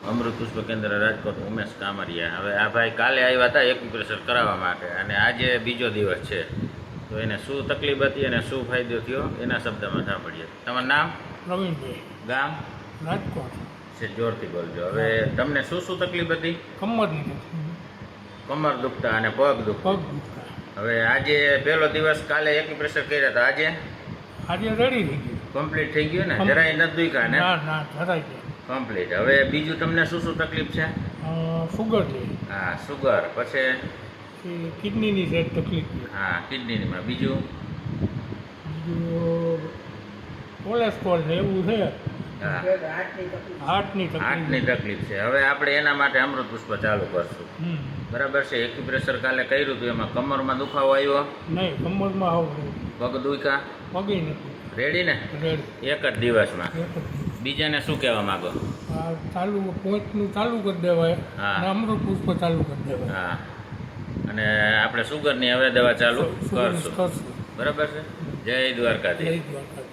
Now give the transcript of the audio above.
અમૃત પુષ્પ કેન્દ્ર રાજકોટ ઉમેશ કામરિયા. હવે આ ભાઈ કાલે આવ્યા હતા એક્યુપ્રેશર કરાવવા માટે અને આજે બીજો દિવસ છે, તો એને શું તકલીફ હતી અને શું ફાયદો થયો એના શબ્દમાં સાંભળીએ. તમારું નામ? પ્રવીણભાઈ, ગામ? રાજકોટ. છે, જોરથી બોલજો. હવે તમને શું શું તકલીફ હતી? કમરની તકલીફ, કમર દુખતા અને પગ દુખતા. પગ દુખતા. હવે આજે પહેલો દિવસ, કાલે એક્યુપ્રેશર કર્યા હતા, આજે આજે રેડી થઈ ગયું. કમ્પ્લીટ થઈ ગયું ને? જરાય નથી દુખ્યા ને? ના ના ધરાઈ ગયા. કમ્પ્લીટ. હવે બીજું તમને શું શું તકલીફ છે? સુગર છે, હા, સુગર. પછી કિડનીની છે તકલીફ છે. હા, કિડનીમાં. બીજું બીજું કોલેસ્ટ્રોલ છે, એવું છે. હા, હાર્ટની હાર્ટની તકલીફ. તકલીફ છે. હવે આપણે એના માટે અમૃત પુષ્પ ચાલુ કરશું. બરાબર છે. એક્યુપ્રેશર કાલે કર્યું હતું, એમાં કમરમાં દુખાવો આવ્યો? નહીં, કમરમાં આવું પગ દુખ્યા? પગે નથી. રેડી ને? રેડી. એક જ દિવસમાં. એક જ. બીજાને શું કહેવા માંગો? આ ચાલુ પોઈન્ટનું ચાલુ કરી દેવાય. હા. અને અમૃત પુષ્પ ચાલુ કરી દેવાય. હા, અને આપણે સુગરની હવે દવા ચાલુ કરશું. કરશું. બરાબર છે. જય દ્વારકાધીશ. જય દ્વારકા.